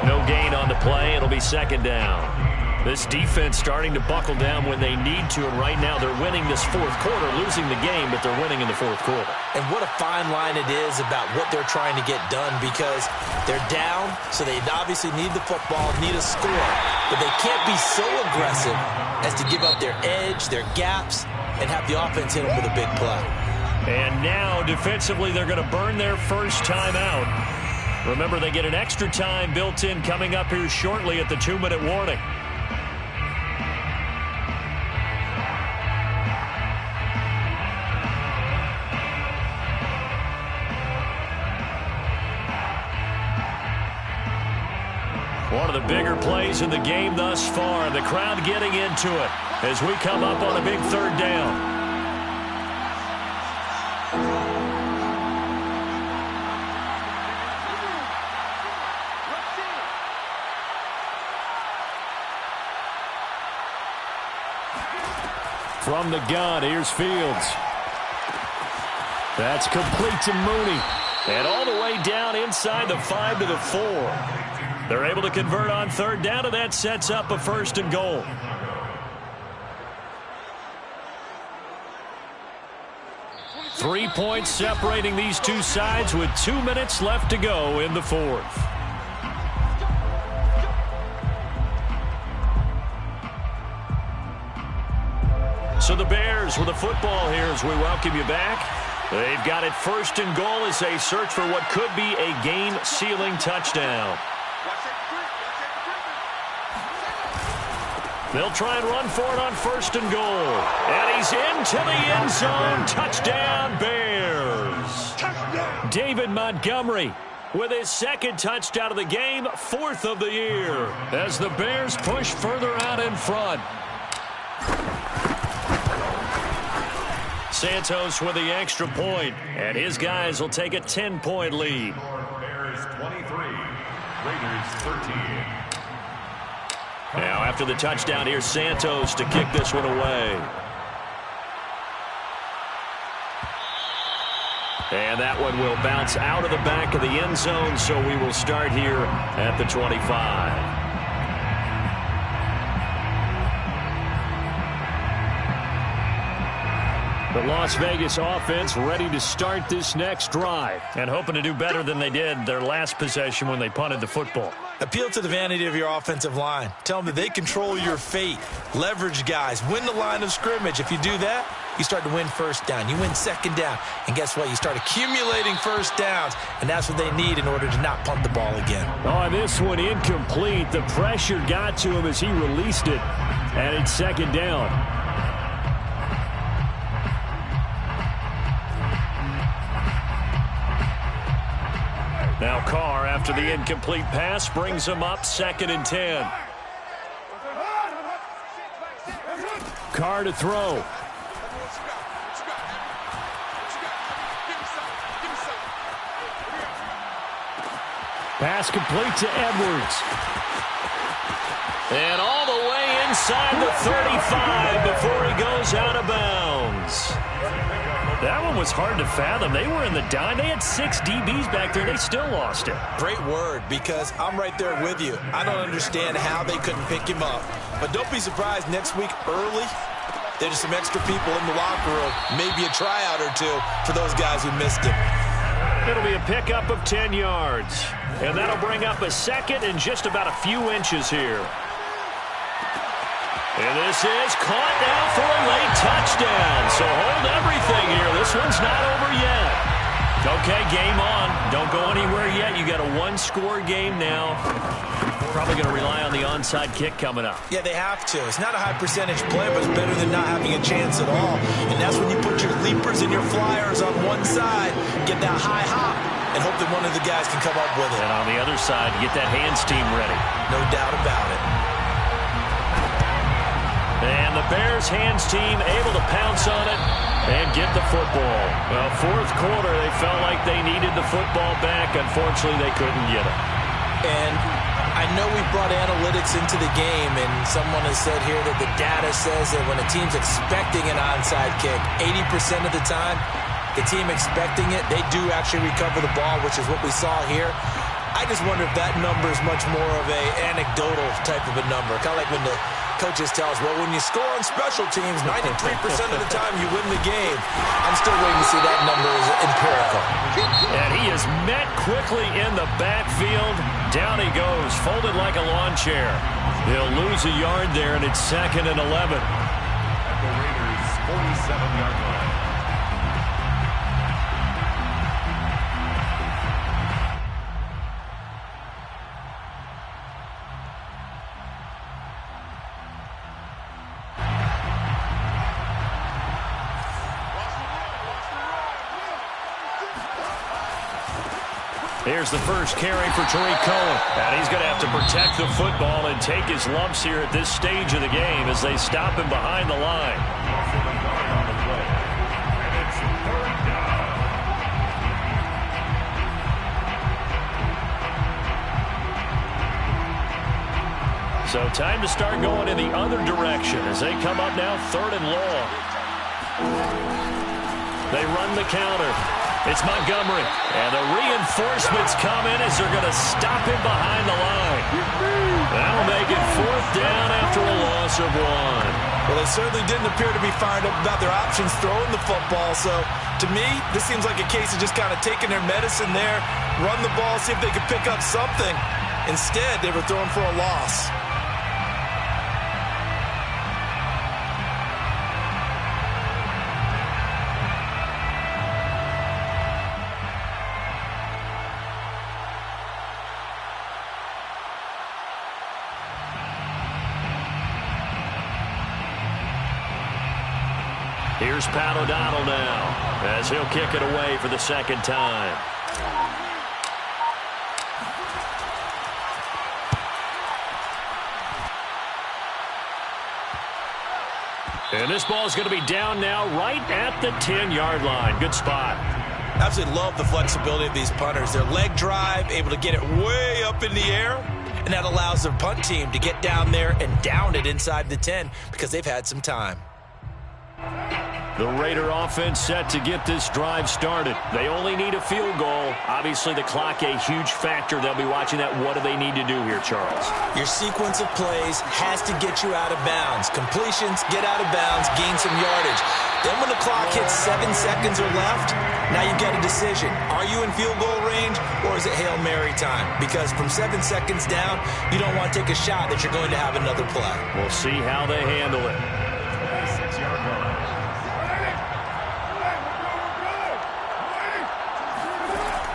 No gain on the play. It'll be second down. This defense starting to buckle down when they need to, and right now they're winning this fourth quarter, losing the game, but they're winning in the fourth quarter. And what a fine line it is about what they're trying to get done, because they're down, so they obviously need the football, need a score, but they can't be so aggressive as to give up their edge, their gaps, and have the offense hit them with a big play. And now, defensively, they're going to burn their first time out. Remember, they get an extra time built in coming up here shortly at the 2-minute warning. One of the bigger plays in the game thus far. The crowd getting into it as we come up on a big third down. From the gun, here's Fields. That's complete to Mooney. And all the way down inside the 5 to the 4. They're able to convert on third down, and that sets up a 1st and goal. Three points separating these two sides with 2 minutes left to go in the 4th. So the Bears with the football here as we welcome you back. They've got it 1st and goal as they search for what could be a game-sealing touchdown. They'll try and run for it on 1st and goal. And he's into the end zone. Touchdown, Bears. Touchdown. David Montgomery with his 2nd touchdown of the game, 4th of the year, as the Bears push further out in front. Santos with the extra point, and his guys will take a 10-point lead. Bears 23, Raiders 13. Now after the touchdown, here's Santos to kick this one away. And that one will bounce out of the back of the end zone, so we will start here at the 25. The Las Vegas offense ready to start this next drive and hoping to do better than they did their last possession when they punted the football. Appeal to the vanity of your offensive line. Tell them that they control your fate. Leverage guys. Win the line of scrimmage. If you do that, you start to win 1st down. You win 2nd down. And guess what? You start accumulating 1st downs. And that's what they need in order to not punt the ball again. On this one, incomplete. The pressure got to him as he released it. And it's 2nd down. Now Carr, after the incomplete pass, brings him up 2nd and 10. Carr to throw. Pass complete to Edwards. And all the way inside the 35 before he goes out of bounds. That one was hard to fathom. They were in the dime. They had 6 DBs back there. They still lost it. Great word, because I'm right there with you. I don't understand how they couldn't pick him up. But don't be surprised next week early, there's some extra people in the locker room, maybe a tryout or two for those guys who missed him. It'll be a pickup of 10 yards. And that'll bring up a 2nd and just about a few inches here. And this is caught now for a late touchdown. So hold everything here. This one's not over yet. Okay, game on. Don't go anywhere yet. You got a 1-score game now. Probably going to rely on the onside kick coming up. Yeah, they have to. It's not a high percentage play, but it's better than not having a chance at all. And that's when you put your leapers and your flyers on one side, get that high hop, and hope that one of the guys can come up with it. And on the other side, get that hands team ready. No doubt about it. And the Bears hands team able to pounce on it and get the football. Well, 4th quarter, they felt like they needed the football back. Unfortunately, they couldn't get it. And I know we brought analytics into the game, and someone has said here that the data says that when a team's expecting an onside kick, 80% of the time, the team expecting it, they do actually recover the ball, which is what we saw here. I just wonder if that number is much more of a anecdotal type of a number. Kind of like when the coaches tell us, well, when you score on special teams, 93% of the time you win the game. I'm still waiting to see that number is empirical. And he is met quickly in the backfield. Down he goes, folded like a lawn chair. He'll lose a yard there, and it's 2nd and 11. At the Raiders' 47-yard line. Here's the first carry for Tariq Cohen. And he's going to have to protect the football and take his lumps here at this stage of the game as they stop him behind the line. So time to start going in the other direction as they come up now 3rd and long. They run the counter. It's Montgomery. And the reinforcements come in as they're going to stop him behind the line. That'll make it 4th down after a loss of 1. Well, they certainly didn't appear to be fired up about their options throwing the football. So, to me, this seems like a case of just kind of taking their medicine there, run the ball, see if they could pick up something. Instead, they were throwing for a loss. Here's Pat O'Donnell now as he'll kick it away for the 2nd time. And this ball is going to be down now right at the 10-yard line. Good spot. Absolutely love the flexibility of these punters. Their leg drive, able to get it way up in the air, and that allows their punt team to get down there and down it inside the 10 because they've had some time. The Raider offense set to get this drive started. They only need a field goal. Obviously, the clock a huge factor. They'll be watching that. What do they need to do here, Charles? Your sequence of plays has to get you out of bounds. Completions, get out of bounds, gain some yardage. Then when the clock hits 7 seconds or left, now you've got a decision. Are you in field goal range or is it Hail Mary time? Because from 7 seconds down, you don't want to take a shot that you're going to have another play. We'll see how they handle it. 6-yard line.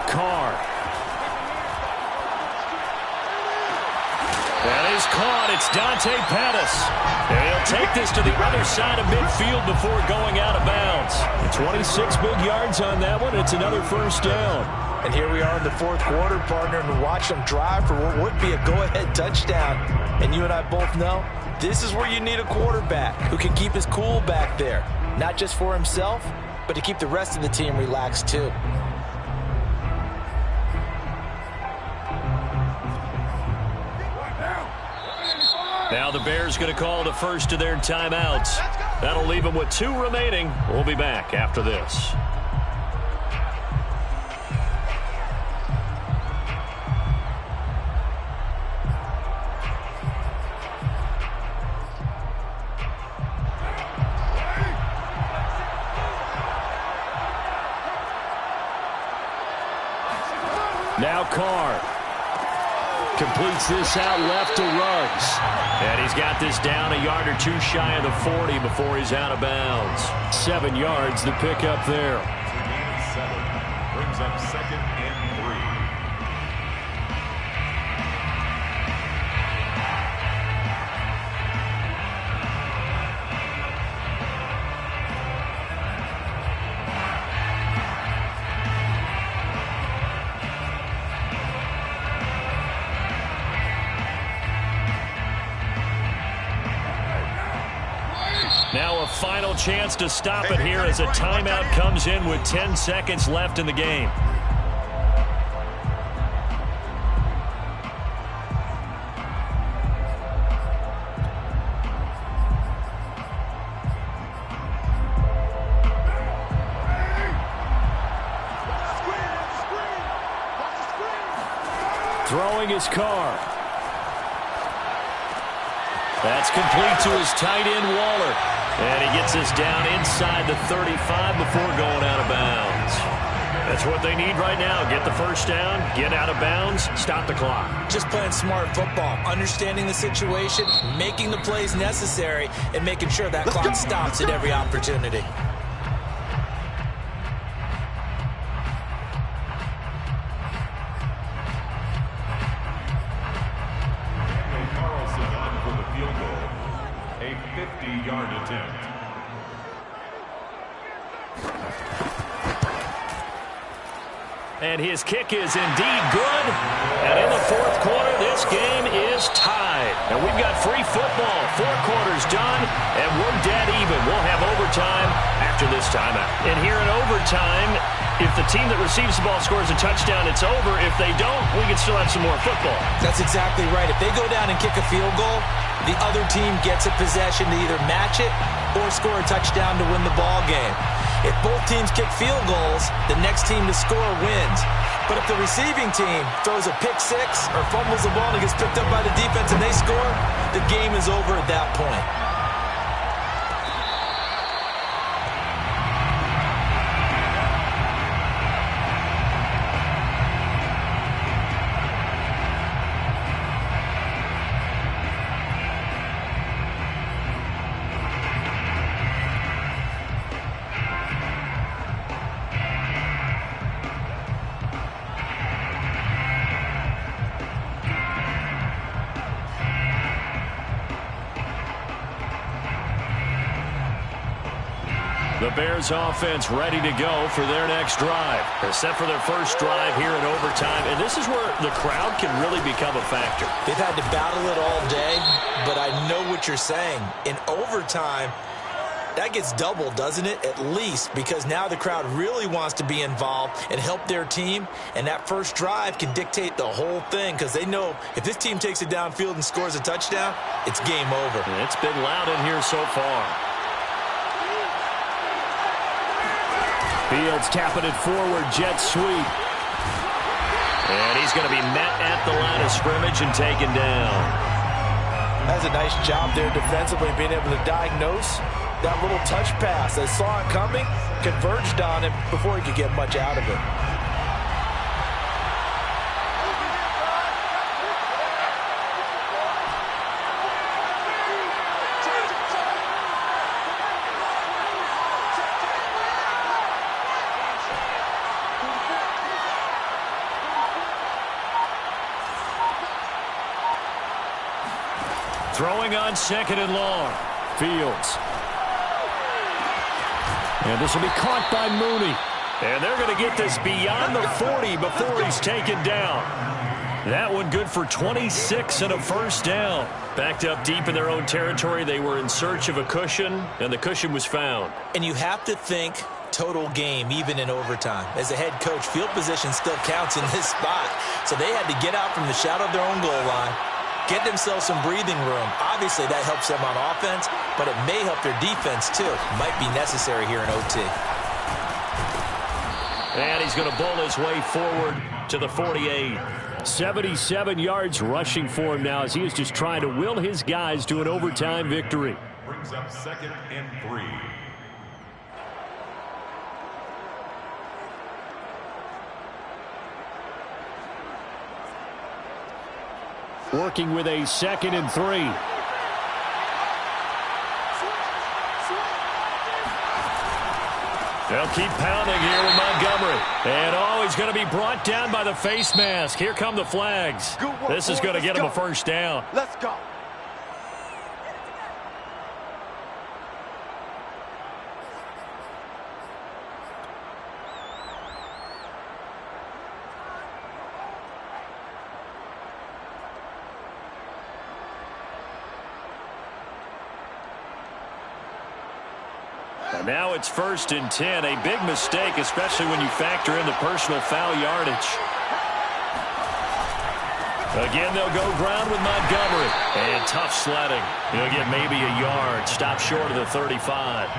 Carr. And he's caught. It's Dante Pettis. And he'll take this to the other side of midfield before going out of bounds. 26 big yards on that one. It's another 1st down. And here we are in the 4th quarter, partner, and watch them drive for what would be a go-ahead touchdown. And you and I both know this is where you need a quarterback who can keep his cool back there. Not just for himself, but to keep the rest of the team relaxed too. Now the Bears going to call the first of their timeouts. That'll leave them with 2 remaining. We'll be back after this. Now Carr completes this out left to Ruggs. And he's got this down a yard or 2 shy of the 40 before he's out of bounds. 7 yards to pick up there. 7 brings up 2nd and 3. Now a final chance to stop it here as a timeout comes in with 10 seconds left in the game. Throwing his Carr. That's complete to his tight end, Waller. And he gets us down inside the 35 before going out of bounds. That's what they need right now. Get the 1st down, get out of bounds, stop the clock. Just playing smart football, understanding the situation, making the plays necessary, and making sure that clock stops at every opportunity. A 50-yard attempt. And his kick is indeed good. And in the 4th quarter, this game is tied. And we've got free football. 4 quarters done, and we're dead even. We'll have overtime after after this timeout. And here in overtime, if the team that receives the ball scores a touchdown, it's over. If they don't, we can still have some more football. That's exactly right. If they go down and kick a field goal, the other team gets a possession to either match it or score a touchdown to win the ball game. If both teams kick field goals, the next team to score wins. But if the receiving team throws a pick six or fumbles the ball and it gets picked up by the defense and they score, the game is over at that point. The Bears offense ready to go for their next drive. They're set for their first drive here in overtime, and this is where the crowd can really become a factor. They've had to battle it all day, but I know what you're saying. In overtime, that gets doubled, doesn't it? At least, because now the crowd really wants to be involved and help their team, and that first drive can dictate the whole thing because they know if this team takes it downfield and scores a touchdown, it's game over. And it's been loud in here so far. Fields tapping it forward, jet sweep. And he's going to be met at the line of scrimmage and taken down. That's a nice job there defensively, being able to diagnose that little touch pass. They saw it coming, converged on him before he could get much out of it. Throwing on second and long. Fields. And this will be caught by Mooney. And they're going to get this beyond the 40 before he's taken down. That one good for 26 and a first down. Backed up deep in their own territory. They were in search of a cushion, and the cushion was found. And you have to think total game, even in overtime. As a head coach, field position still counts in this spot. So they had to get out from the shadow of their own goal line, get themselves some breathing room. Obviously, that helps them on offense, but it may help their defense, too. Might be necessary here in OT. And he's going to bowl his way forward to the 48. 77 yards rushing for him now as he is just trying to will his guys to an overtime victory. Brings up 2nd and 3. Working with a 2nd and 3. They'll keep pounding here with Montgomery. And he's going to be brought down by the face mask. Here come the flags. This is going to get him a first down. Let's go. And now it's 1st and 10. A big mistake, especially when you factor in the personal foul yardage. Again, they'll go ground with Montgomery. And tough sledding. He'll get maybe a yard. Stop short of the 35.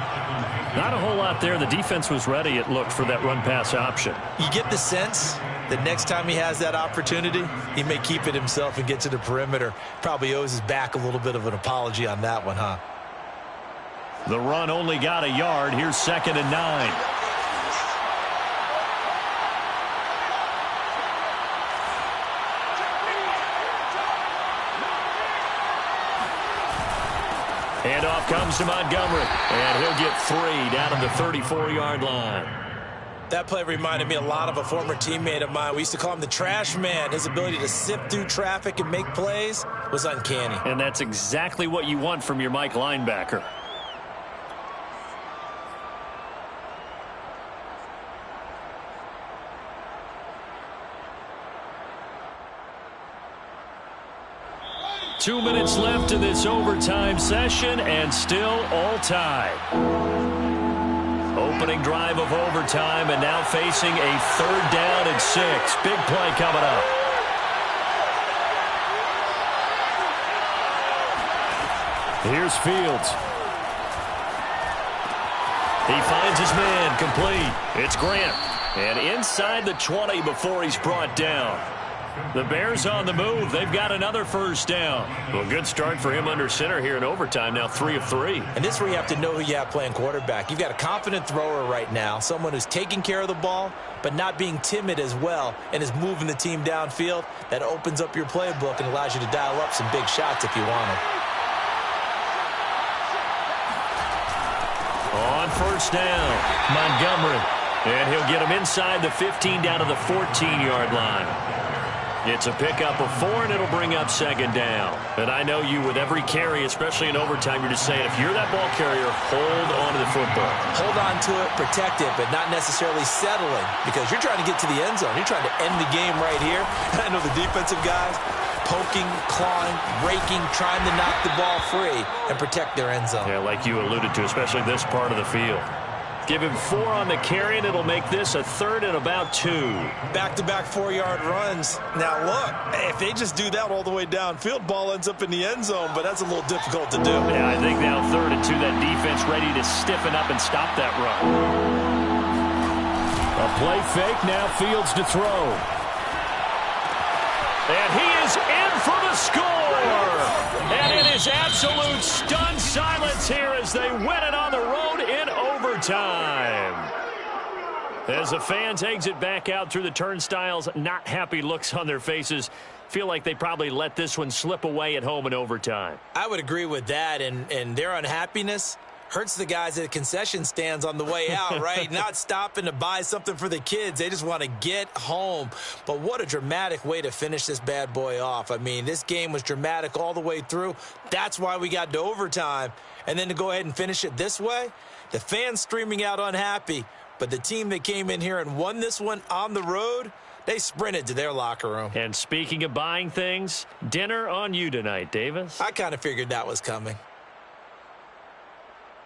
Not a whole lot there. The defense was ready, it looked, for that run-pass option. You get the sense that next time he has that opportunity, he may keep it himself and get to the perimeter. Probably owes his back a little bit of an apology on that one, huh? The run only got a yard. Here's 2nd and 9. Handoff comes to Montgomery. And he'll get 3 down at the 34-yard line. That play reminded me a lot of a former teammate of mine. We used to call him the trash man. His ability to sift through traffic and make plays was uncanny. And that's exactly what you want from your Mike linebacker. Two minutes left in this overtime session, and still all tied. Opening drive of overtime, and now facing a 3rd down and 6. Big play coming up. Here's Fields. He finds his man, complete. It's Grant. And inside the 20 before he's brought down. The Bears on the move. They've got another 1st down. Well, good start for him under center here in overtime. Now 3 of 3. And this is where you have to know who you have playing quarterback. You've got a confident thrower right now, someone who's taking care of the ball, but not being timid as well, and is moving the team downfield. That opens up your playbook and allows you to dial up some big shots if you want them. On 1st down, Montgomery. And he'll get him inside the 15 down to the 14-yard line. It's a pickup of 4, and it'll bring up 2nd down. And I know you, with every carry, especially in overtime, you're just saying, if you're that ball carrier, hold on to the football. Hold on to it, protect it, but not necessarily settling, because you're trying to get to the end zone. You're trying to end the game right here. And I know the defensive guys poking, clawing, raking, trying to knock the ball free and protect their end zone. Yeah, like you alluded to, especially this part of the field. Give him 4 on the carry, and it'll make this a 3rd and about 2. Back-to-back 4-yard runs. Now, look, if they just do that all the way downfield, ball ends up in the end zone, but that's a little difficult to do. Yeah, I think now 3rd and 2, that defense ready to stiffen up and stop that run. A play fake, now Fields to throw. And he is in for the score. And it is absolute stunned silence here as they win it on the road in overtime. As the fans exit back out through the turnstiles, not happy looks on their faces. Feel like they probably let this one slip away at home in overtime. I would agree with that, and their unhappiness hurts the guys at the concession stands on the way out, right? Not stopping to buy something for the kids. They just want to get home. But what a dramatic way to finish this bad boy off. I mean, this game was dramatic all the way through. That's why we got to overtime. And then to go ahead and finish it this way, the fans streaming out unhappy. But the team that came in here and won this one on the road, they sprinted to their locker room. And speaking of buying things, dinner on you tonight, Davis. I kind of figured that was coming.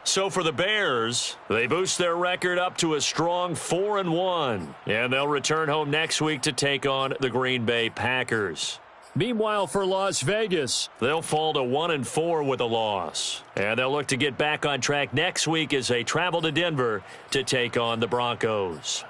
So for the Bears, they boost their record up to a strong 4-1. And they'll return home next week to take on the Green Bay Packers. Meanwhile, for Las Vegas, they'll fall to 1-4 with a loss. And they'll look to get back on track next week as they travel to Denver to take on the Broncos.